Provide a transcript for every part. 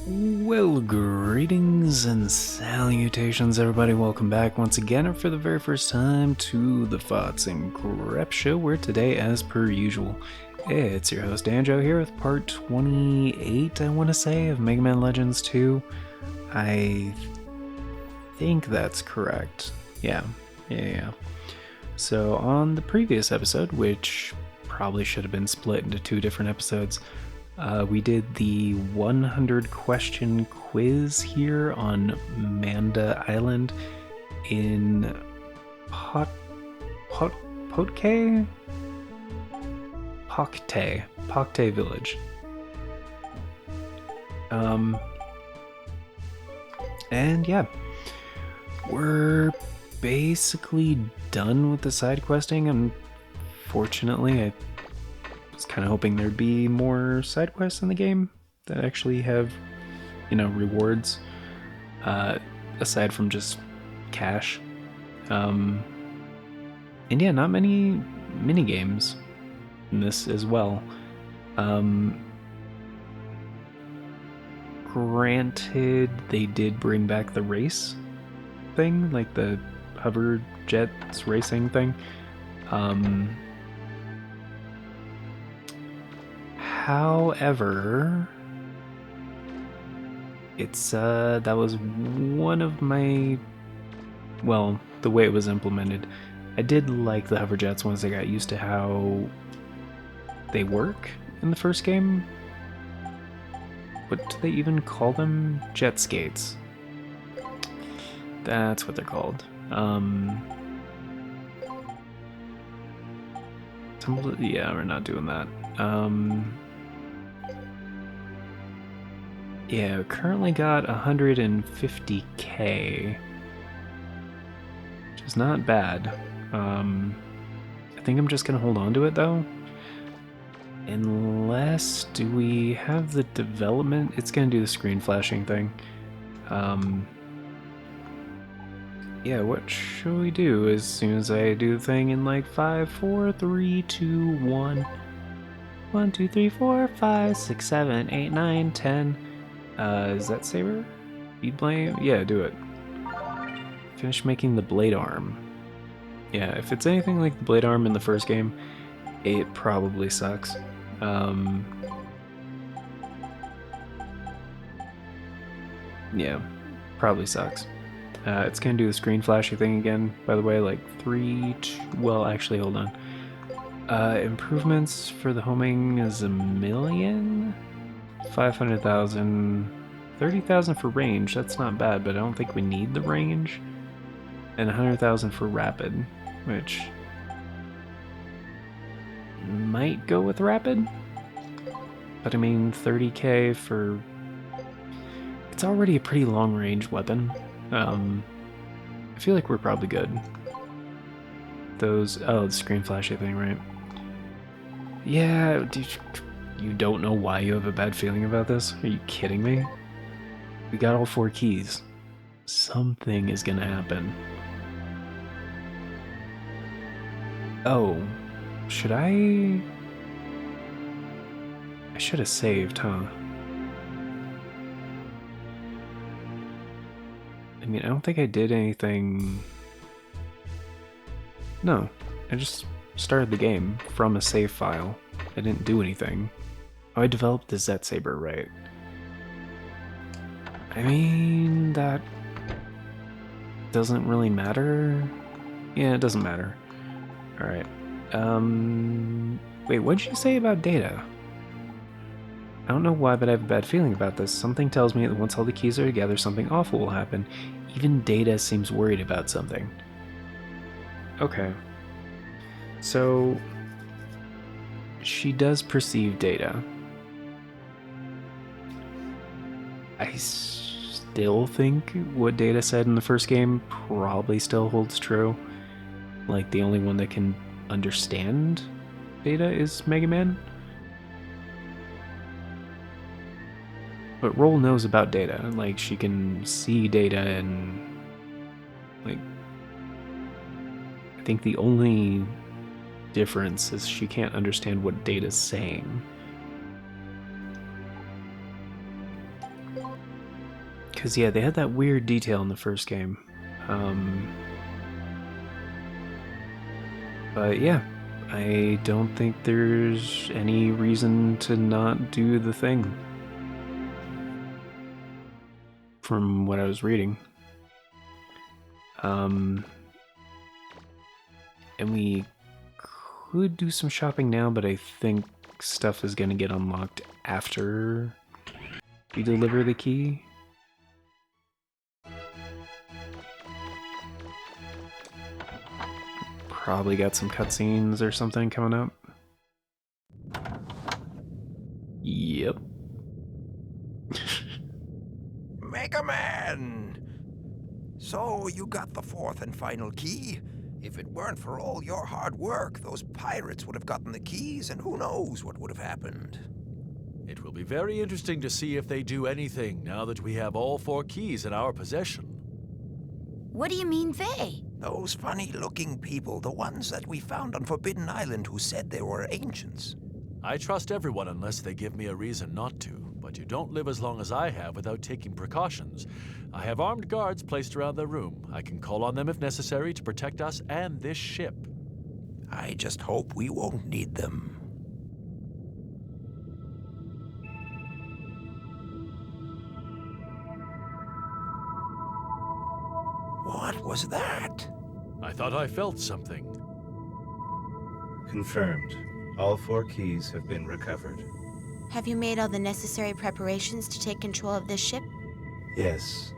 Well, greetings and salutations, everybody. Welcome back once again, or for the very first time, to the Thoughts and Grep Show, where today, as per usual, it's your host, Danjo, here with part 28, I want to say, of Mega Man Legends 2. I think that's correct. Yeah. So, on the previous episode, which probably should have been split into two different episodes, we did the 100 question quiz here on Manda Island in Potke Village. And yeah, we're basically done with the side questing. Unfortunately, I was kind of hoping there'd be more side quests in the game that actually have, rewards, aside from just cash. And yeah, not many mini games in this as well. Granted, they did bring back the race thing, like the hover jets racing thing. However, it's that was one of my, well, the way it was implemented. I did like the hover jets once I got used to how they work in the first game. What do they even call them? Jet skates. That's what they're called. Yeah, we're not doing that. Yeah, currently got 150k, which is not bad. I think I'm just gonna hold on to it though. Unless, do we have the development? It's gonna do the screen flashing thing. Yeah, what should we do as soon as I do the thing in like 5, 4, 3, 2, 1. 1, 2, 3, 4, 5, 6, 7, 8, 9, 10. Is that Saber? Bead blade? Yeah, do it. Finish making the blade arm. Yeah, if it's anything like the blade arm in the first game, it probably sucks. Yeah, probably sucks. It's gonna do the screen flashing thing again, by the way, like 3, 2, well, actually, hold on. Improvements for the homing is 1,000,000? 500,000, 30,000 for range. That's not bad, but I don't think we need the range. And 100,000 for rapid, which might go with rapid. But I mean, 30k for... It's already a pretty long range weapon. I feel like we're probably good. Those... Oh, the screen flashy thing, right? Yeah, you don't know why you have a bad feeling about this? Are you kidding me? We got all 4 keys. Something is gonna happen. Oh, should I should have saved, huh? I mean, I don't think I did anything... No, I just started the game from a save file. I didn't do anything. Oh, I developed the Z Saber, right? I mean, that doesn't really matter. Yeah, it doesn't matter. Alright. Wait, what'd you say about Data? I don't know why, but I have a bad feeling about this. Something tells me that once all the keys are together, something awful will happen. Even Data seems worried about something. Okay. So... she does perceive Data. I still think what Data said in the first game probably still holds true. Like, the only one that can understand Data is Mega Man. But Roll knows about Data. Like, she can see Data and... like... I think the only difference is she can't understand what Data's saying. Because, yeah, they had that weird detail in the first game. But yeah, I don't think there's any reason to not do the thing. From what I was reading. And we could do some shopping now, but I think stuff is going to get unlocked after we deliver the key. Probably got some cutscenes or something coming up. Yep. Mega Man! So you got the fourth and final key? If it weren't for all your hard work, those pirates would have gotten the keys, and who knows what would have happened. It will be very interesting to see if they do anything now that we have all 4 keys in our possession. What do you mean they? Those funny-looking people, the ones that we found on Forbidden Island who said they were ancients. I trust everyone unless they give me a reason not to, but you don't live as long as I have without taking precautions. I have armed guards placed around the room. I can call on them if necessary to protect us and this ship. I just hope we won't need them. What was that? I thought I felt something. Confirmed. All 4 keys have been recovered. Have you made all the necessary preparations to take control of this ship? Yes.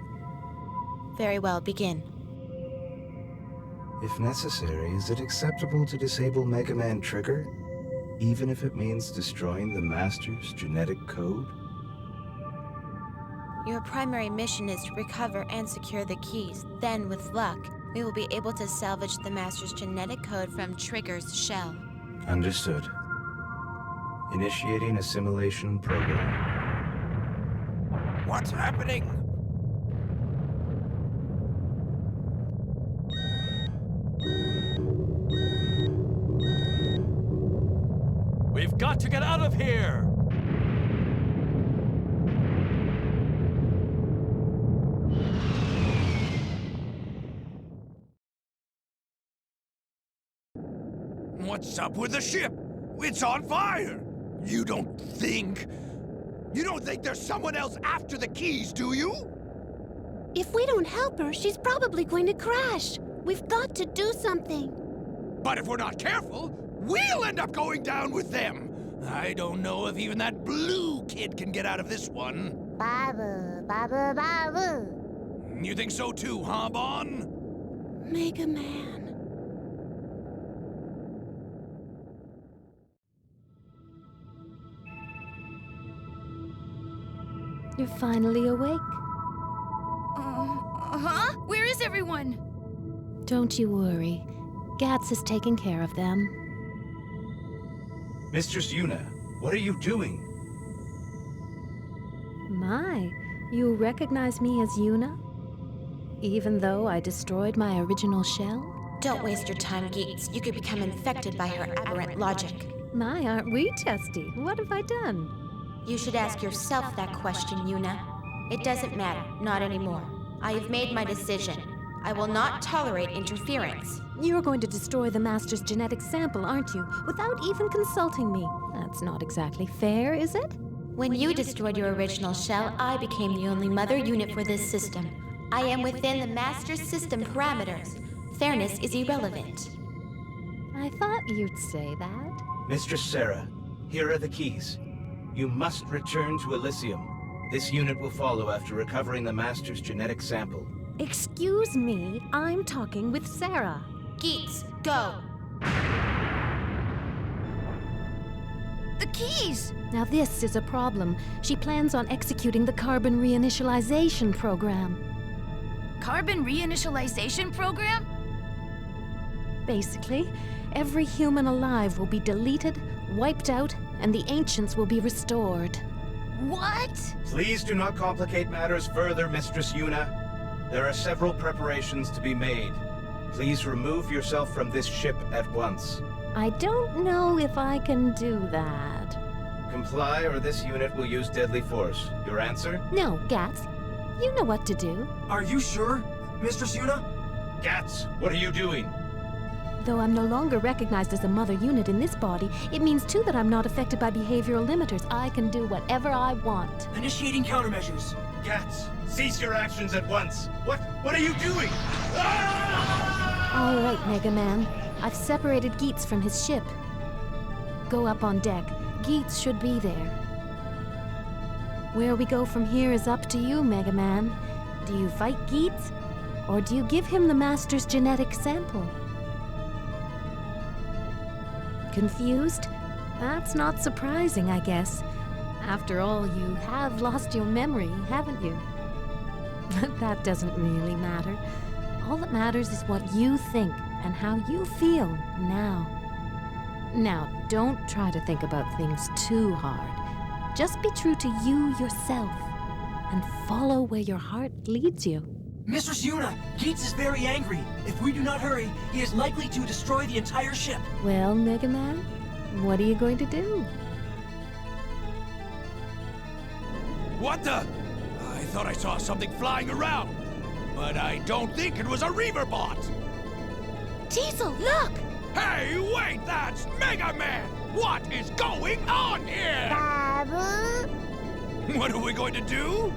Very well, begin. If necessary, is it acceptable to disable Mega Man Trigger? Even if it means destroying the Master's genetic code? Your primary mission is to recover and secure the keys. Then, with luck, we will be able to salvage the Master's genetic code from Trigger's shell. Understood. Initiating assimilation program. What's happening? We've got to get out of here! What's up with the ship? It's on fire! You don't think there's someone else after the keys, do you? If we don't help her, she's probably going to crash. We've got to do something. But if we're not careful, we'll end up going down with them. I don't know if even that blue kid can get out of this one. Babu, babu, babu. You think so too, huh, Bon? Mega Man. You're finally awake. Huh? Where is everyone? Don't you worry. Gats is taking care of them. Mistress Yuna, what are you doing? My, you recognize me as Yuna? Even though I destroyed my original shell? Don't waste your time, Geeks. You could become infected by her aberrant logic. My, aren't we testy? What have I done? You should ask yourself that question, Yuna. It doesn't matter, not anymore. I have made my decision. I will not tolerate interference. You're going to destroy the Master's genetic sample, aren't you? Without even consulting me. That's not exactly fair, is it? When you destroyed your original shell, I became the only mother unit for this system. I am within the Master's system parameters. Fairness is irrelevant. I thought you'd say that. Mistress Sarah, here are the keys. You must return to Elysium. This unit will follow after recovering the Master's genetic sample. Excuse me, I'm talking with Sarah. Geeks, go! The keys! Now this is a problem. She plans on executing the carbon reinitialization program. Carbon reinitialization program? Basically, every human alive will be deleted, wiped out, and the ancients will be restored. What? Please do not complicate matters further, Mistress Yuna. There are several preparations to be made. Please remove yourself from this ship at once. I don't know if I can do that. Comply or this unit will use deadly force. Your answer? No, Gats. You know what to do. Are you sure, Mistress Yuna? Gats, what are you doing? Though I'm no longer recognized as a mother unit in this body, it means too that I'm not affected by behavioral limiters. I can do whatever I want. Initiating countermeasures. Gats, cease your actions at once. What are you doing? Ah! All right, Mega Man. I've separated Geets from his ship. Go up on deck. Geets should be there. Where we go from here is up to you, Mega Man. Do you fight Geets? Or do you give him the Master's genetic sample? Confused? That's not surprising, I guess. After all, you have lost your memory, haven't you? But that doesn't really matter. All that matters is what you think and how you feel now. Now, don't try to think about things too hard. Just be true to you yourself and follow where your heart leads you. Mistress Yuna, Geets is very angry. If we do not hurry, he is likely to destroy the entire ship. Well, Mega Man, what are you going to do? What the? I thought I saw something flying around, but I don't think it was a Reaver bot. Diesel, look! Hey, wait, that's Mega Man! What is going on here? What are we going to do?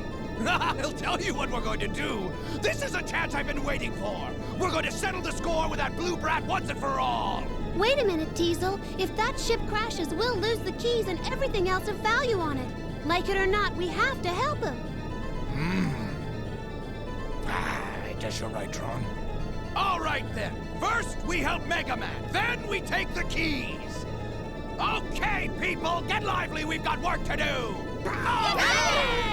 I'll tell you what we're going to do. This is a chance I've been waiting for. We're going to settle the score with that blue brat once and for all. Wait a minute, Diesel. If that ship crashes, we'll lose the keys and everything else of value on it. Like it or not, we have to help him. I guess you're right, Tron. All right, then. First, we help Mega Man. Then we take the keys. Okay, people, get lively. We've got work to do. Yay!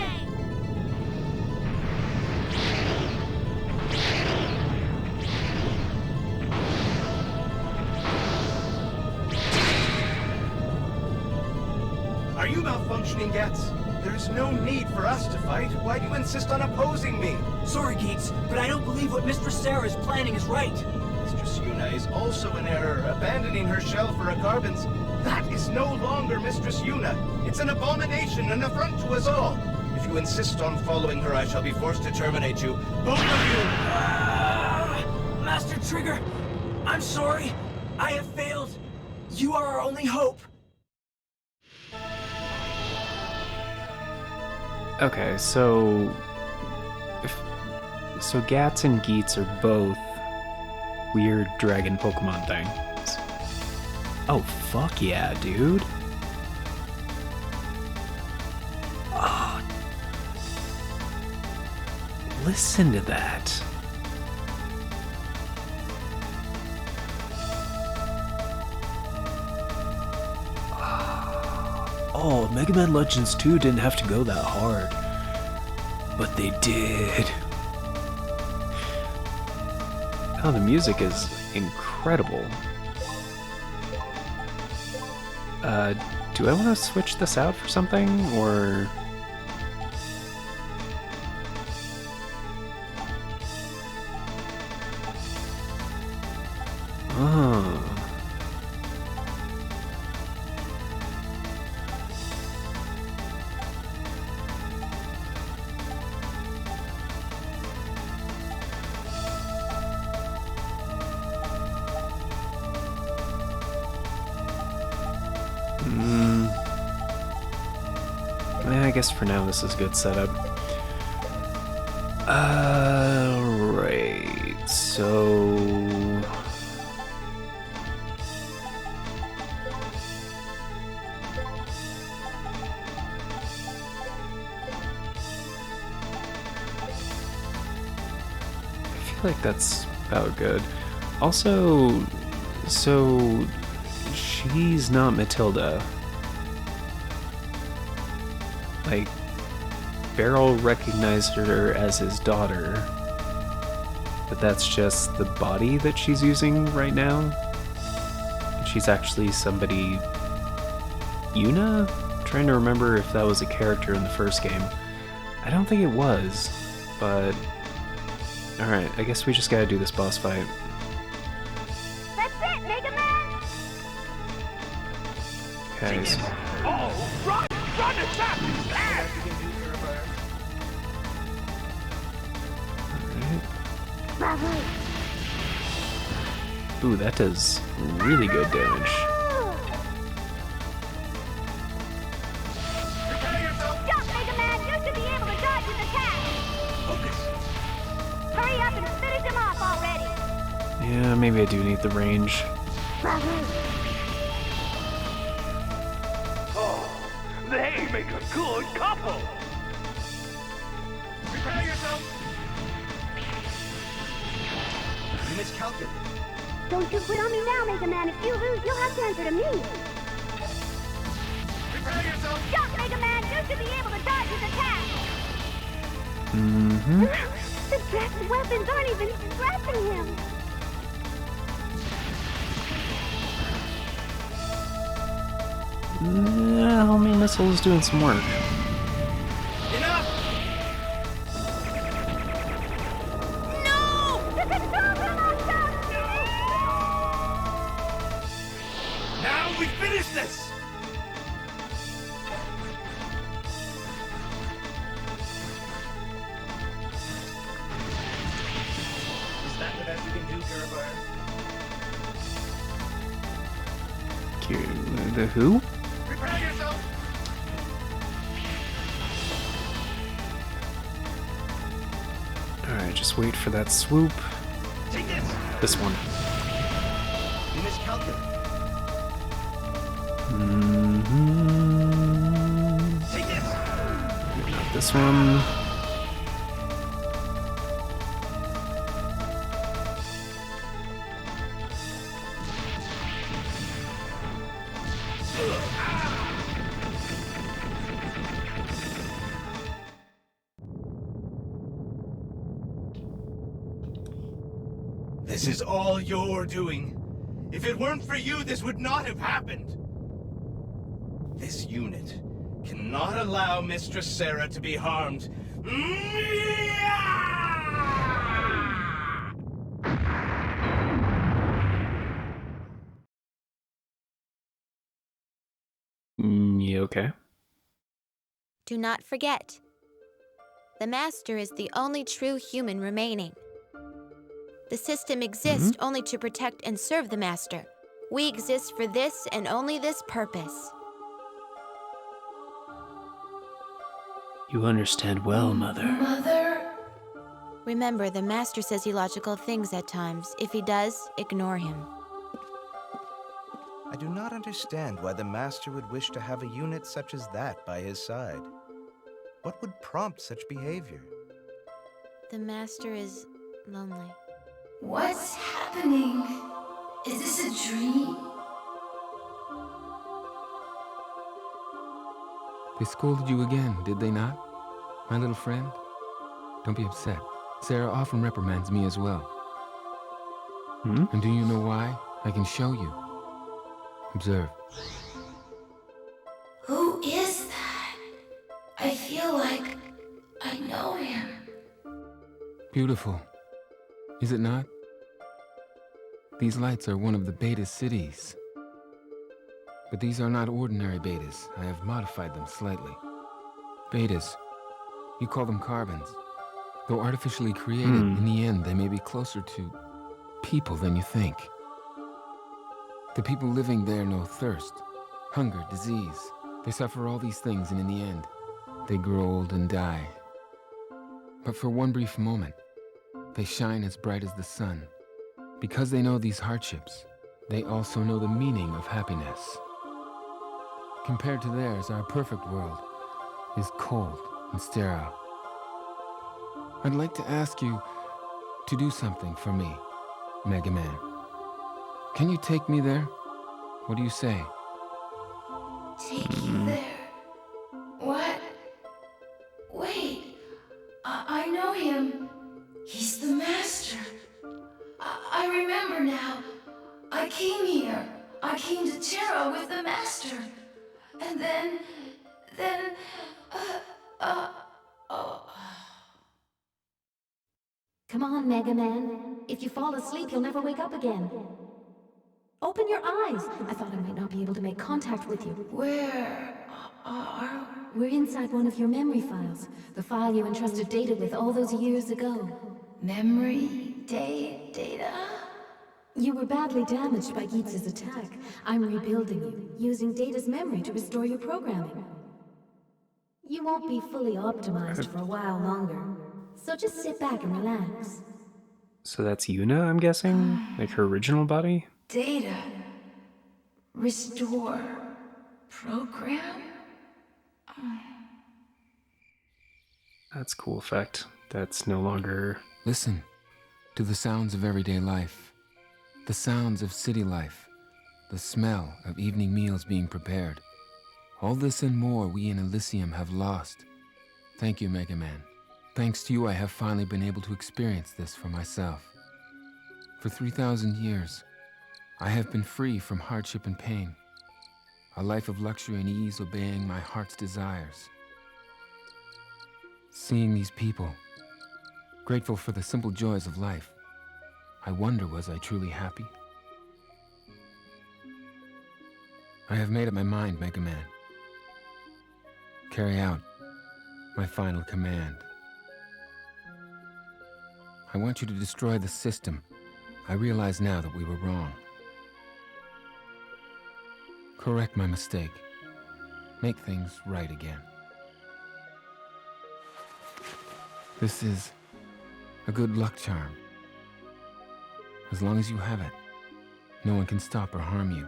Are you malfunctioning, Gats? There's no need for us to fight. Why do you insist on opposing me? Sorry, Geets, but I don't believe what Mistress Sarah is planning is right. Mistress Yuna is also in error, abandoning her shell for a carbons. That is no longer Mistress Yuna. It's an abomination, an affront to us all. If you insist on following her, I shall be forced to terminate you. Both of you! Master Trigger, I'm sorry. I have failed. You are our only hope. Okay, so Gats and Geets are both weird dragon Pokemon things. Oh, fuck yeah, dude. Oh, listen to that. Oh, Mega Man Legends 2 didn't have to go that hard. But they did. Oh, the music is incredible. Do I want to switch this out for something, or... Oh. I guess for now this is a good setup. Alright, so... I feel like that's about good. Also, so... she's not Matilda. Like, Barrel recognized her as his daughter, but that's just the body that she's using right now. She's actually somebody... Yuna? I'm trying to remember if that was a character in the first game. I don't think it was, but... Alright, I guess we just gotta do this boss fight. That's it, Mega Man! Okay, so... Oh, run! Run as fast as you can! Ooh, that does really good damage. Prepare yourself! Jump, Mega Man! You should be able to dodge his attack! Focus! Hurry up and finish him off already! Yeah, maybe I do need the range. Oh, they make a good couple. Prepare yourself! You miscalculated. Don't you quit on me now, Mega Man. If you lose, you'll have to answer to me. Prepare yourself! Jump, Mega Man! You should be able to dodge his attack! Mm-hmm. The Jack's weapons aren't even scratching him! Homing missile is doing some work. Enough! No! The control room on top! Now we finish this! Is that the best you can do, Purifier? The who? Prepare yourself! Alright, just wait for that swoop. Take this! This one. You miscalculated. Mm-hmm. Take this! Not this one. This is all your doing. If it weren't for you, this would not have happened. This unit cannot allow Mistress Sarah to be harmed. You okay? Do not forget, the Master is the only true human remaining. The system exists only to protect and serve the Master. We exist for this and only this purpose. You understand well, Mother. Mother? Remember, the Master says illogical things at times. If he does, ignore him. I do not understand why the Master would wish to have a unit such as that by his side. What would prompt such behavior? The Master is lonely. What's happening? Is this a dream? They scolded you again, did they not? My little friend? Don't be upset. Sarah often reprimands me as well. And do you know why? I can show you. Observe. Who is that? I feel like I know him. Beautiful. Is it not? These lights are one of the beta cities. But these are not ordinary betas. I have modified them slightly. Betas. You call them carbons. Though artificially created, in the end they may be closer to people than you think. The people living there know thirst, hunger, disease. They suffer all these things, and in the end, they grow old and die. But for one brief moment, they shine as bright as the sun. Because they know these hardships, they also know the meaning of happiness. Compared to theirs, our perfect world is cold and sterile. I'd like to ask you to do something for me, Mega Man. Can you take me there? What do you say? Take you there? What? Wait, I know him. He's the Master. I remember now. I came here. I came to Terra with the Master. And then... Come on, Mega Man. If you fall asleep, you'll never wake up again. Open your eyes. I thought I might not be able to make contact with you. Where are... We're inside one of your memory files. The file you entrusted Data with all those years ago. Memory Data? You were badly damaged by Geetz's attack. I'm rebuilding you, using Data's memory to restore your programming. You won't be fully optimized for a while longer, so just sit back and relax. So that's Yuna, I'm guessing? Like her original body? Data. Restore. Program? That's a cool effect. That's no longer... Listen to the sounds of everyday life, the sounds of city life, the smell of evening meals being prepared. All this and more we in Elysium have lost. Thank you, Mega Man. Thanks to you, I have finally been able to experience this for myself. For 3,000 years, I have been free from hardship and pain. A life of luxury and ease, obeying my heart's desires. Seeing these people, grateful for the simple joys of life, I wonder, was I truly happy? I have made up my mind, Mega Man. Carry out my final command. I want you to destroy the system. I realize now that we were wrong. Correct my mistake. Make things right again. This is a good luck charm. As long as you have it, no one can stop or harm you.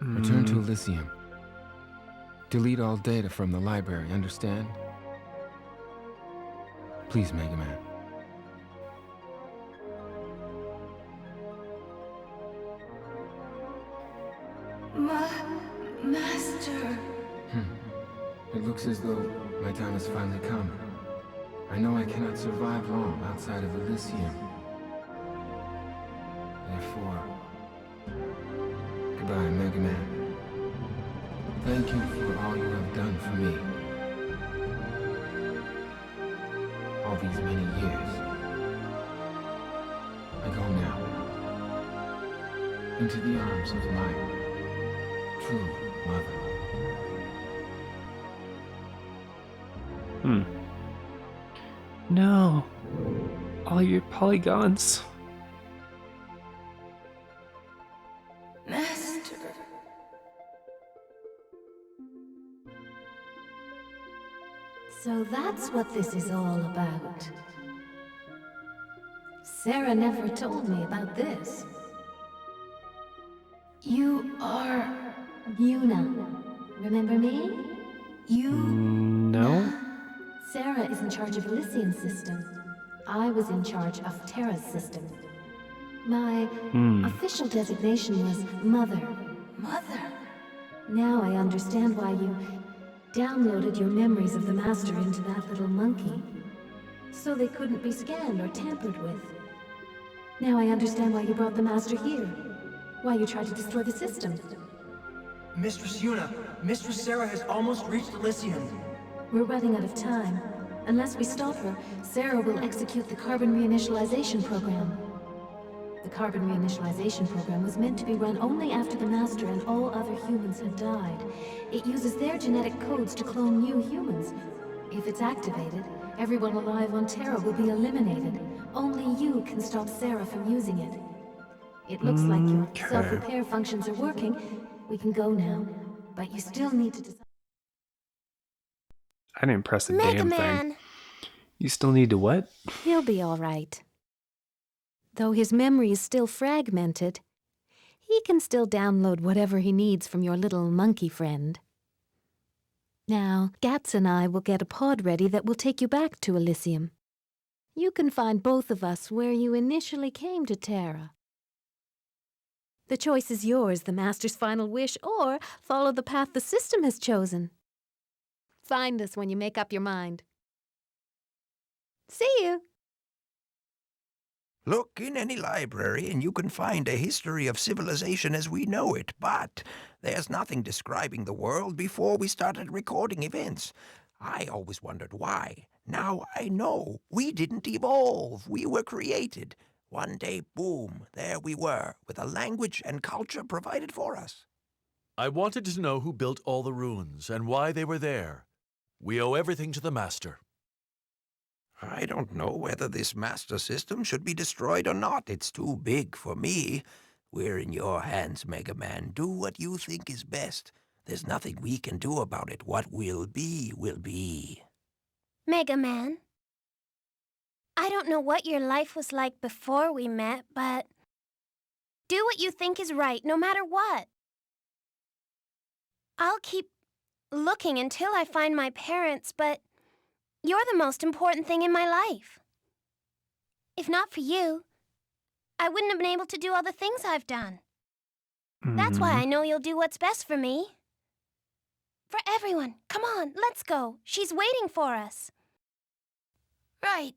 Return to Elysium. Delete all data from the library, understand? Please, Mega Man. Master. It looks as though my time has finally come. I know I cannot survive long outside of Elysium. Therefore, goodbye, Mega Man. Thank you for all you have done for me. All these many years. I go now. Into the arms of my true mother. No. All your polygons. Master. So that's what this is all about. Sarah never told me about this. You are... Yuna. Remember me? No? Sarah is in charge of Elysium's system. I was in charge of Terra's system. My official designation was Mother. Mother? Now I understand why you downloaded your memories of the Master into that little monkey. So they couldn't be scanned or tampered with. Now I understand why you brought the Master here. Why you tried to destroy the system. Mistress Yuna, Mistress Sarah has almost reached Elysium. We're running out of time. Unless we stop her, Sarah will execute the carbon reinitialization program. The carbon reinitialization program was meant to be run only after the Master and all other humans had died. It uses their genetic codes to clone new humans. If it's activated, everyone alive on Terra will be eliminated. Only you can stop Sarah from using it. It looks like your self-repair functions are working. We can go now, but you still need to decide. I didn't press a Mega damn Man. thing. You still need to what? He'll be all right. Though his memory is still fragmented, he can still download whatever he needs from your little monkey friend. Now, Gats and I will get a pod ready that will take you back to Elysium. You can find both of us where you initially came to Terra. The choice is yours, the Master's final wish, or follow the path the system has chosen. Find us when you make up your mind. See you! Look in any library and you can find a history of civilization as we know it, but there's nothing describing the world before we started recording events. I always wondered why. Now I know. We didn't evolve. We were created. One day, boom, there we were, with a language and culture provided for us. I wanted to know who built all the ruins and why they were there. We owe everything to the Master. I don't know whether this master system should be destroyed or not. It's too big for me. We're in your hands, Mega Man. Do what you think is best. There's nothing we can do about it. What will be, will be. Mega Man, I don't know what your life was like before we met, but do what you think is right, no matter what. I'll keep looking until I find my parents, but you're the most important thing in my life. If not for you, I wouldn't have been able to do all the things I've done. That's why I know you'll do what's best for me. For everyone. Come on, let's go. She's waiting for us. Right.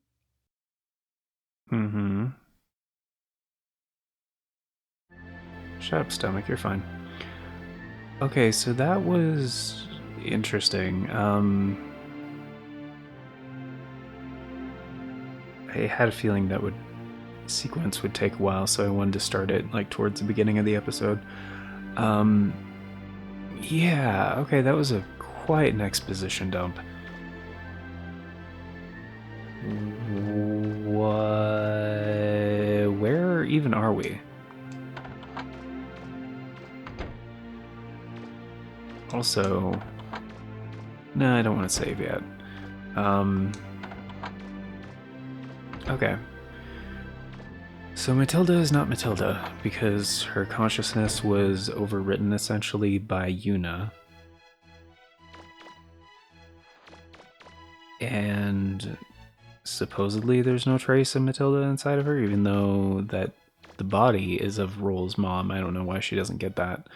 Shut up, stomach, you're fine. Okay, so that was interesting. I had a feeling that sequence would take a while, so I wanted to start it like towards the beginning of the episode. Yeah, okay, that was quite an exposition dump. Where even are we? Also, no, I don't want to save yet. Okay. So Matilda is not Matilda, because her consciousness was overwritten essentially by Yuna. And supposedly there's no trace of Matilda inside of her, even though that the body is of Roll's mom. I don't know why she doesn't get that.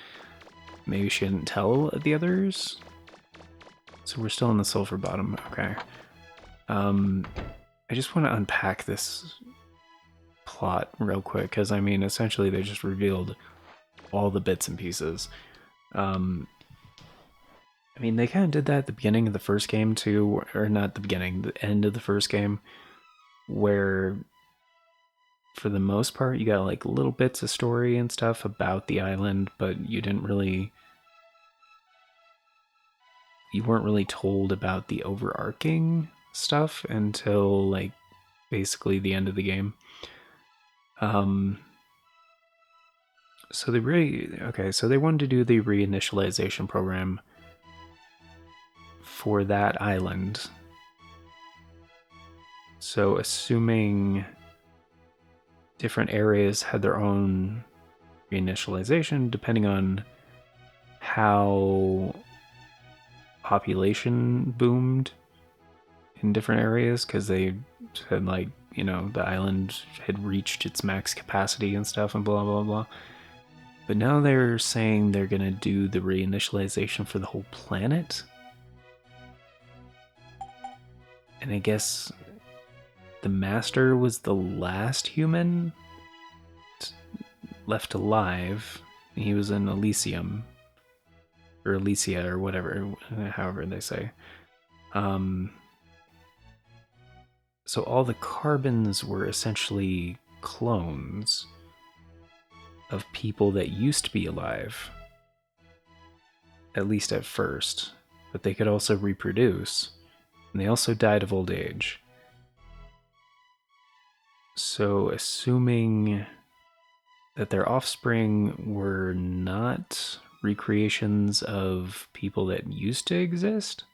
Maybe she didn't tell the others? So we're still in the sulfur bottom, okay. I just want to unpack this plot real quick, because I mean, essentially they just revealed all the bits and pieces. I mean, they kind of did that at the beginning of the first game too, or not the beginning, the end of the first game, where for the most part you got like little bits of story and stuff about the island, but you weren't really told about the overarching stuff until like basically the end of the game. So they wanted to do the reinitialization program for that island. So assuming different areas had their own reinitialization, depending on how population boomed in different areas, because they said like, you know, the island had reached its max capacity and stuff and blah blah blah. But now they're saying they're gonna do the reinitialization for the whole planet. And I guess the Master was the last human left alive. He was in Elysium. Or Elysia, or whatever, however they say. So all the carbons were essentially clones of people that used to be alive. At least at first. But they could also reproduce. And they also died of old age. So assuming that their offspring were not recreations of people that used to exist.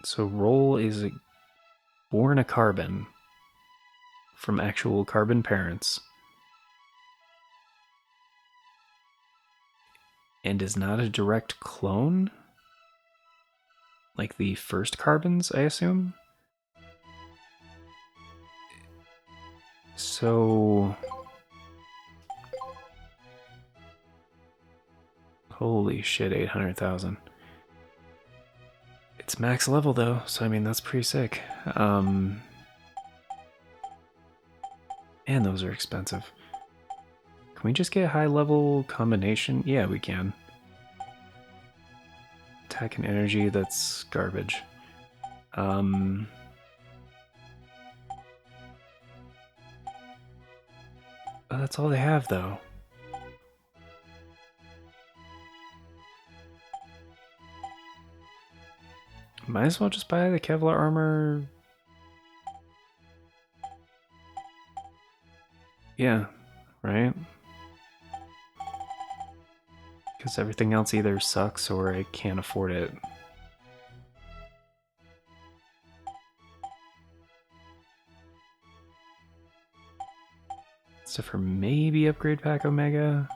So Roll is born a carbon from actual carbon parents and is not a direct clone? Like the first carbons, I assume? So... Holy shit, 800,000. It's max level though, so I mean that's pretty sick. And those are expensive. Can we just get high level combination? Yeah, we can. Attack and energy, that's garbage. Oh, that's all they have though. might as well just buy the Kevlar armor. Yeah, right? Because everything else either sucks or I can't afford it. Except for maybe upgrade pack Omega.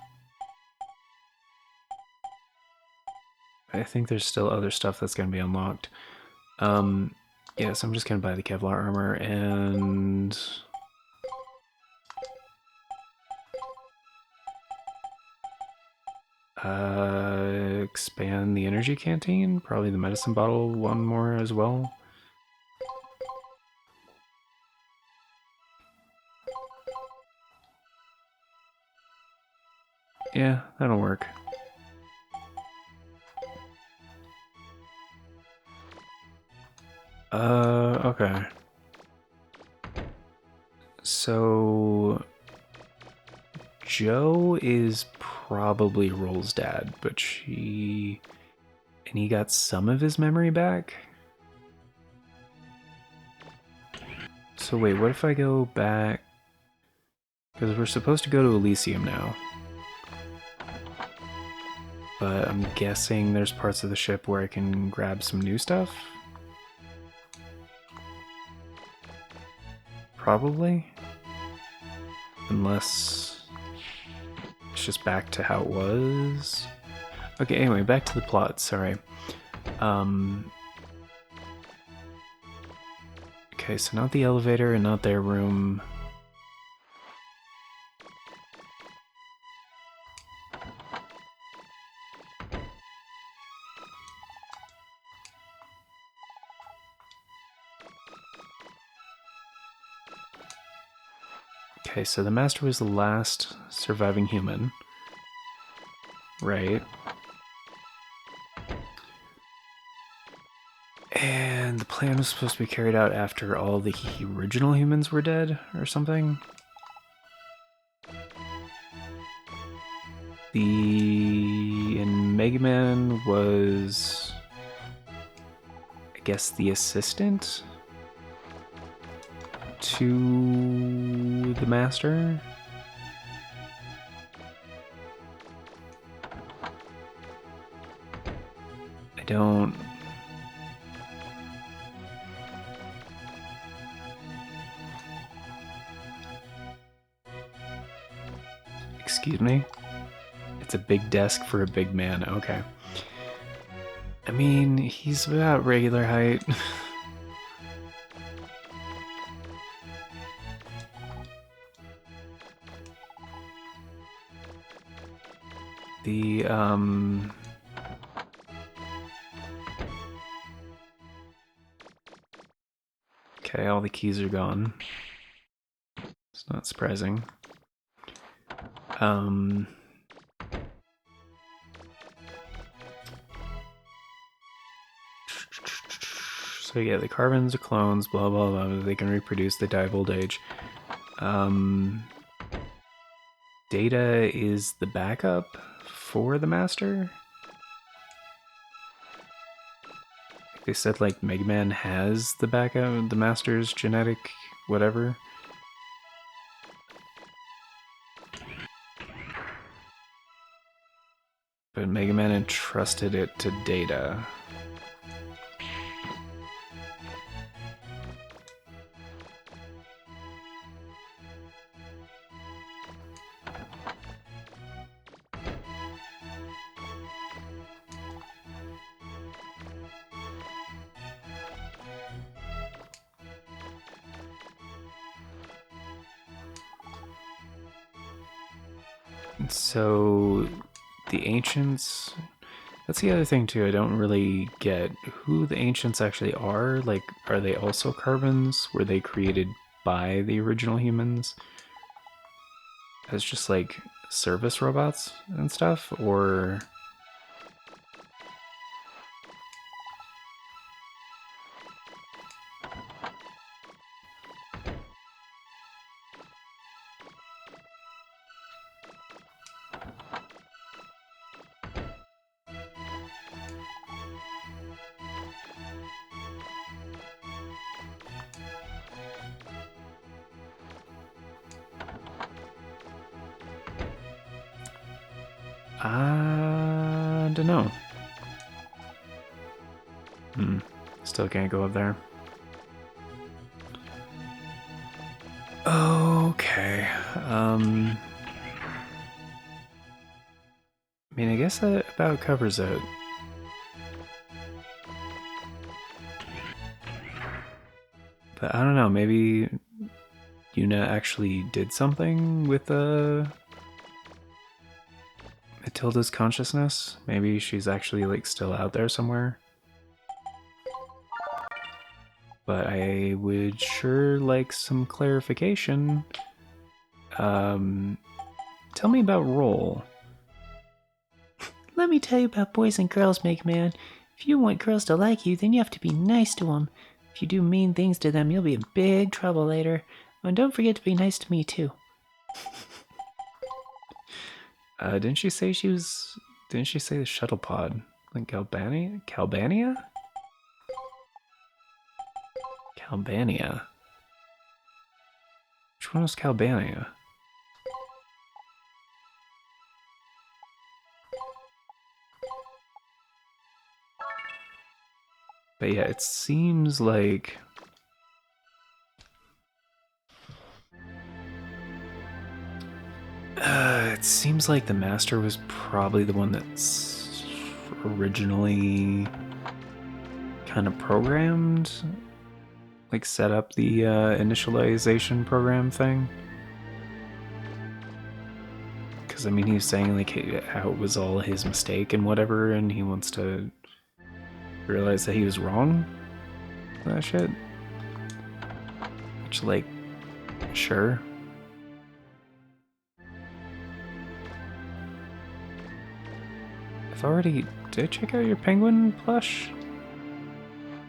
I think there's still other stuff that's going to be unlocked. Yeah, so I'm just going to buy the Kevlar armor and... expand the energy canteen, probably the medicine bottle one more as well. Yeah, that'll work. Okay. So Joe is probably Roll's dad, but he got some of his memory back? So wait, what if I go back? Because we're supposed to go to Elysium now. But I'm guessing there's parts of the ship where I can grab some new stuff? Probably. Unless it's just back to how it was. Okay, anyway, back to the plot, sorry. Okay, so not the elevator and not their room. Okay, so the Master was the last surviving human. Right. And the plan was supposed to be carried out after all the original humans were dead, or something? And Mega Man was... I guess the assistant to the Master? I don't... Excuse me? It's a big desk for a big man, okay. I mean, he's about regular height. Okay, all the keys are gone. It's not surprising. So yeah, the carbons are clones, blah blah blah, they can reproduce, they die of old age. Data is the backup for the Master? They said like Mega Man has the backup, the Master's genetic whatever. But Mega Man entrusted it to Data. So the ancients, that's the other thing too, I don't really get who the ancients actually are. Like, are they also carbons? Were they created by the original humans as just like service robots and stuff, or I don't know. Still can't go up there. Okay. I mean, I guess that about covers it. But I don't know, maybe Yuna actually did something with Matilda's consciousness? Maybe she's actually like still out there somewhere? But I would sure like some clarification. Tell me about Roll. Let me tell you about boys and girls, Mega Man. If you want girls to like you, then you have to be nice to them. If you do mean things to them, you'll be in big trouble later. And don't forget to be nice to me, too. Didn't she say the shuttle pod? Like Calbania? Calbania? Calbania. Which one was Calbania? But yeah, it seems like... it seems like the Master was probably the one that's originally kind of programmed, like set up the initialization program thing. Because, I mean, he was saying like how it was all his mistake and whatever, and he wants to realize that he was wrong. That shit. Which, like, sure. Did I check out your penguin plush?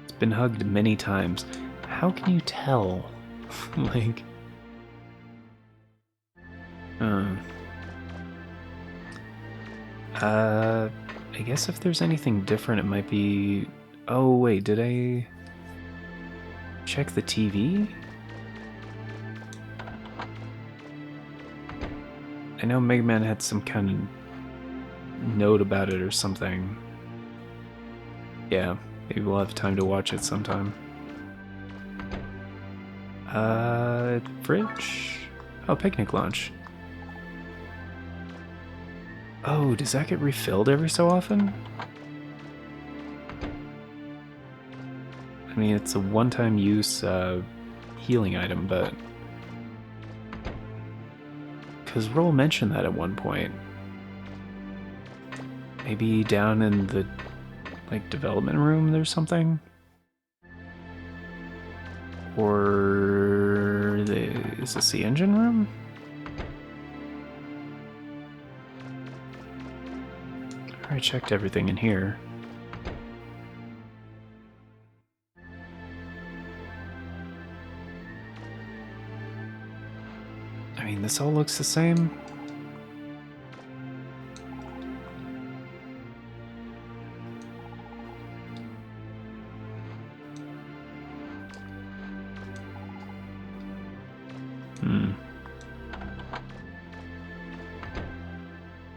It's been hugged many times. How can you tell? Like... I guess if there's anything different, it might be... Oh, wait, did I... check the TV? I know Mega Man had some kind of note about it or something. Yeah, maybe we'll have time to watch it sometime. Fridge? Oh, picnic lunch. Oh, does that get refilled every so often? I mean, it's a one-time use healing item, but... Because Roll mentioned that at one point. Maybe down in the, like, development room there's something? Or... is this the engine room? I checked everything in here. I mean, this all looks the same.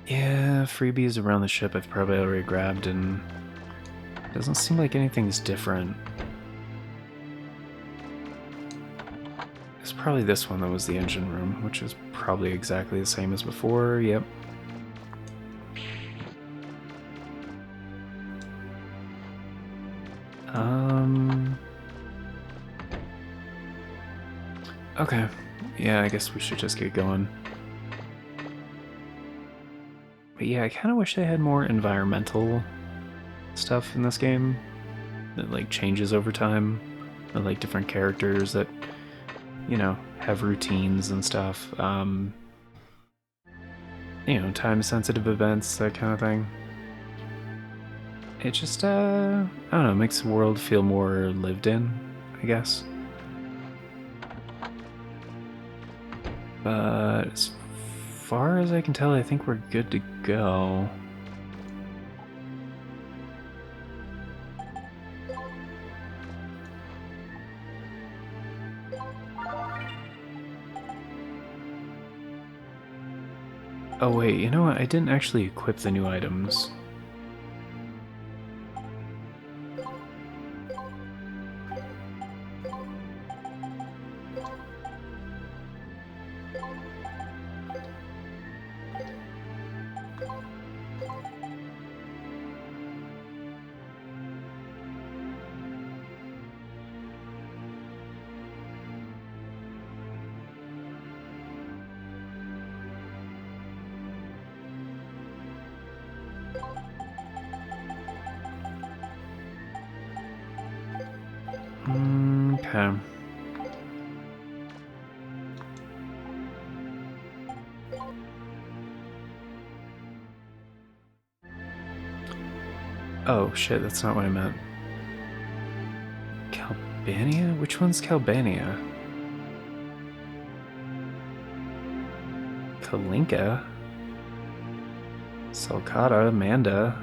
Yeah, freebies around the ship I've probably already grabbed, and it doesn't seem like anything's different. It's probably this one that was the engine room, which is probably exactly the same as before, yep. Okay, yeah, I guess we should just get going. But yeah, I kind of wish they had more environmental stuff in this game that, like, changes over time. Or, like, different characters that, you know, have routines and stuff. You know, time-sensitive events, that kind of thing. It just, I don't know, makes the world feel more lived in, I guess. But as far as I can tell, I think we're good to go. Oh wait, you know what? I didn't actually equip the new items. Okay. Oh shit, that's not what I meant. Calbania? Which one's Calbania? Kalinka? Salcata, Manda.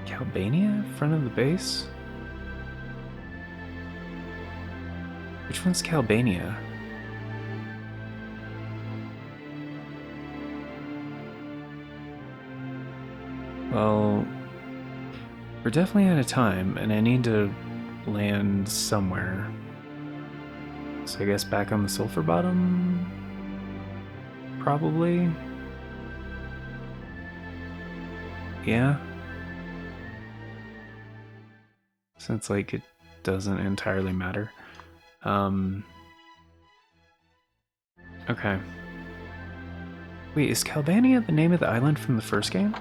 Calbania? Front of the base? Which one's Calbania? Well, we're definitely out of time, and I need to land somewhere. So I guess back on the sulfur bottom? Probably? Yeah? Since, like, it doesn't entirely matter. Okay. Wait, is Calbania the name of the island from the first game?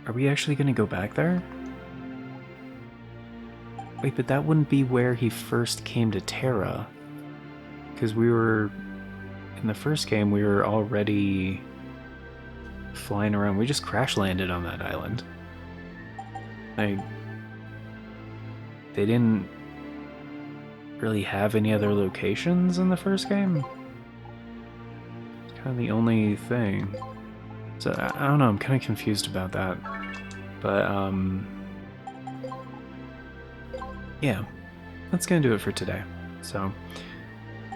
Are we actually gonna go back there? Wait, but that wouldn't be where he first came to Terra. Because we were... In the first game, we were already flying around. We just crash landed on that island. Like... They didn't really have any other locations in the first game. It's kind of the only thing. So, I don't know, I'm kind of confused about that. But, yeah, that's gonna do it for today. So,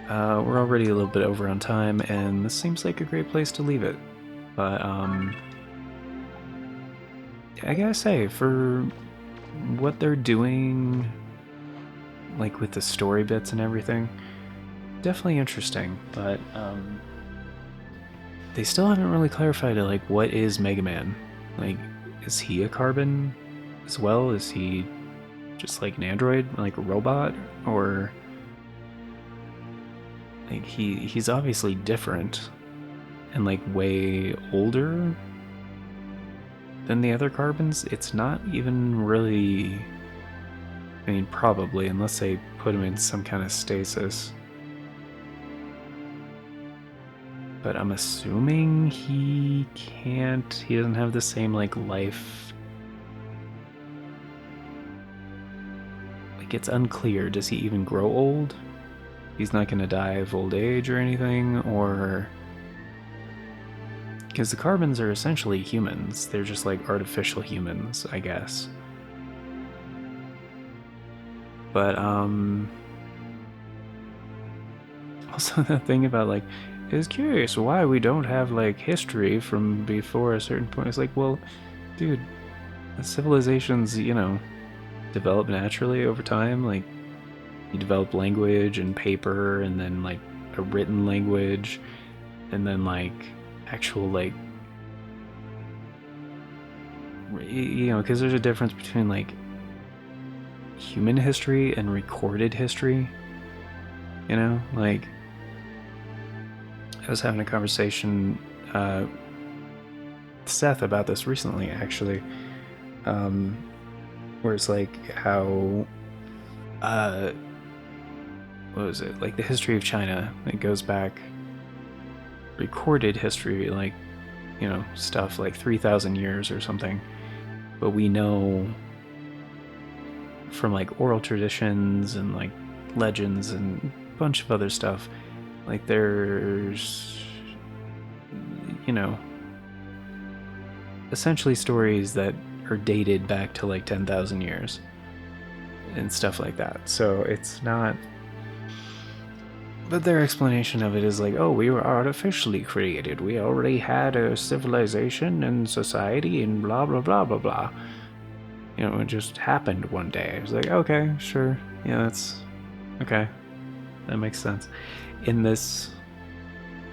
we're already a little bit over on time, and this seems like a great place to leave it. But, I gotta say, for what they're doing, like with the story bits and everything, definitely interesting, but, they still haven't really clarified, like, what is Mega Man? Like, is he a carbon as well? Is he just like an android, like a robot? Or like he's obviously different and like way older than the other carbons. It's not even really, I mean, probably, unless they put him in some kind of stasis. But I'm assuming he doesn't have the same, like, life. Like, it's unclear. Does he even grow old? He's not gonna die of old age or anything, or... Because the carbons are essentially humans. They're just, like, artificial humans, I guess. But, also the thing about, like, it's curious why we don't have, like, history from before a certain point. It's like, well, dude, civilizations, you know, develop naturally over time. Like, you develop language and paper, and then, like, a written language, and then, like, actual, like, you know, because there's a difference between, like, human history and recorded history, you know? Like, I was having a conversation with Seth about this recently, actually, where it's like how, what was it, like the history of China, it goes back, recorded history, like, you know, stuff like 3,000 years or something, but we know from like oral traditions and like legends and a bunch of other stuff, like there's, you know, essentially stories that are dated back to like 10,000 years and stuff like that. So it's not But their explanation of it is like, oh, we were artificially created. We already had a civilization and society and blah, blah, blah, blah, blah. You know, it just happened one day. It's like, okay, sure. Yeah, that's... okay. That makes sense. In this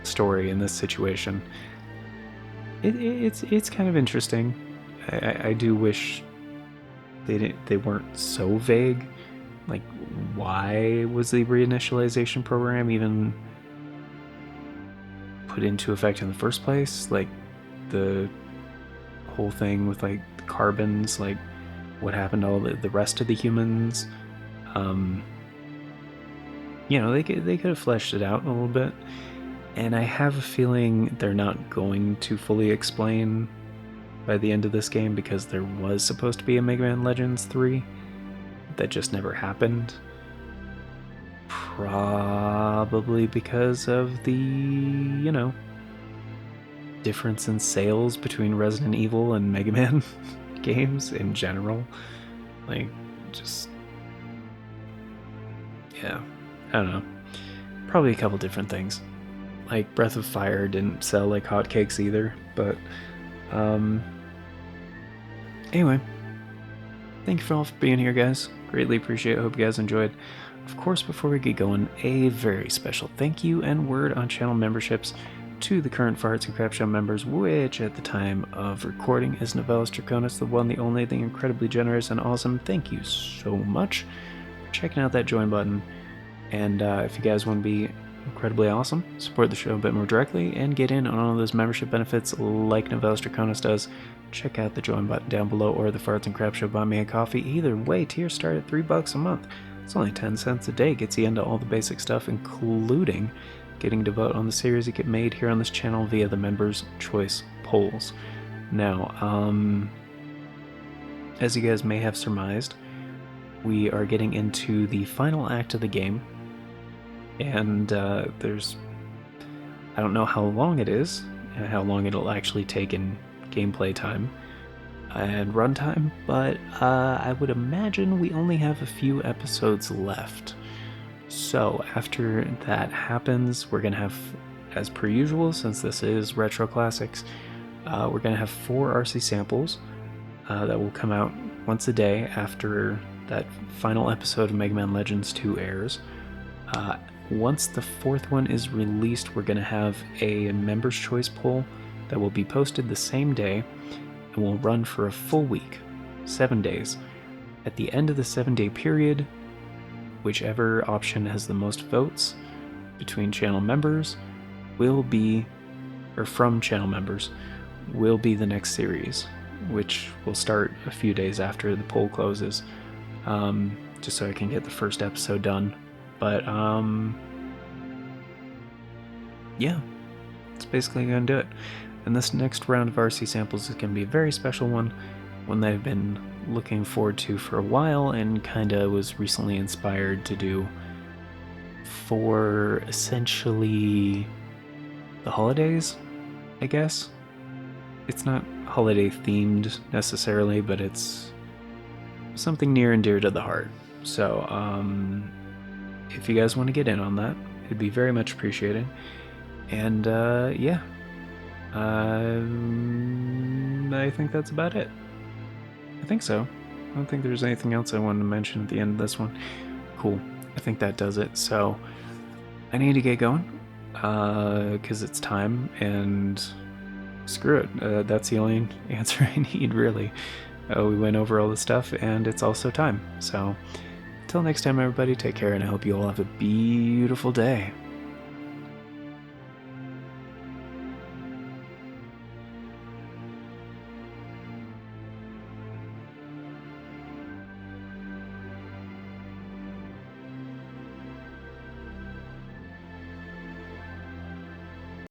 story, in this situation, it's kind of interesting. I do wish they weren't so vague. Like, why was the reinitialization program even put into effect in the first place? Like, the whole thing with, like, the carbons, like, what happened to all the rest of the humans? You know, they could have fleshed it out a little bit. And I have a feeling they're not going to fully explain by the end of this game, because there was supposed to be a Mega Man Legends 3 that just never happened. Probably because of the, you know, difference in sales between Resident Evil and Mega Man games in general. Like, just... yeah, I don't know. Probably a couple different things. Like, Breath of Fire didn't sell like hotcakes either, but, anyway. Thank you for all for being here, guys. Greatly appreciate it. Hope you guys enjoyed. Of course, before we get going, a very special thank you and word on channel memberships to the current Farts and Crap Show members, which at the time of recording is Novellis Draconis, the one, the only, the incredibly generous and awesome. Thank you so much for checking out that join button. And if you guys want to be incredibly awesome, support the show a bit more directly, and get in on all of those membership benefits like Novellis Draconis does, check out the join button down below, or the Farts and Crap Show buy me a coffee. Either way, tiers start at $3 a month. It's only 10 cents a day, gets you into all the basic stuff, including getting to vote on the series that get made here on this channel via the Members' Choice polls. Now, as you guys may have surmised, we are getting into the final act of the game, and there's... I don't know how long it is, and how long it'll actually take in gameplay time and runtime, but I would imagine we only have a few episodes left. So after that happens, we're gonna have, as per usual, since this is Retro Classics, we're gonna have 4 RC samples that will come out once a day after that final episode of Mega Man Legends 2 airs. Once the 4th one is released, we're gonna have a Members' Choice poll that will be posted the same day and will run for a full week, 7 days. At the end of the 7-day period, whichever option has the most votes between channel members will be, or from channel members, will be the next series, which will start a few days after the poll closes, just so I can get the first episode done. But, yeah, that's basically gonna do it. And this next round of RC samples is going to be a very special one that I've been looking forward to for a while, and kinda was recently inspired to do for essentially the holidays, I guess. It's not holiday themed necessarily, but it's something near and dear to the heart. So, if you guys want to get in on that, it'd be very much appreciated. And, yeah. I think that's about it. I think so. I don't think there's anything else I wanted to mention at the end of this one. Cool. I think that does it. So, I need to get going, because it's time, and screw it. That's the only answer I need, really. We went over all the stuff, and it's also time. So, until next time, everybody, take care, and I hope you all have a beautiful day.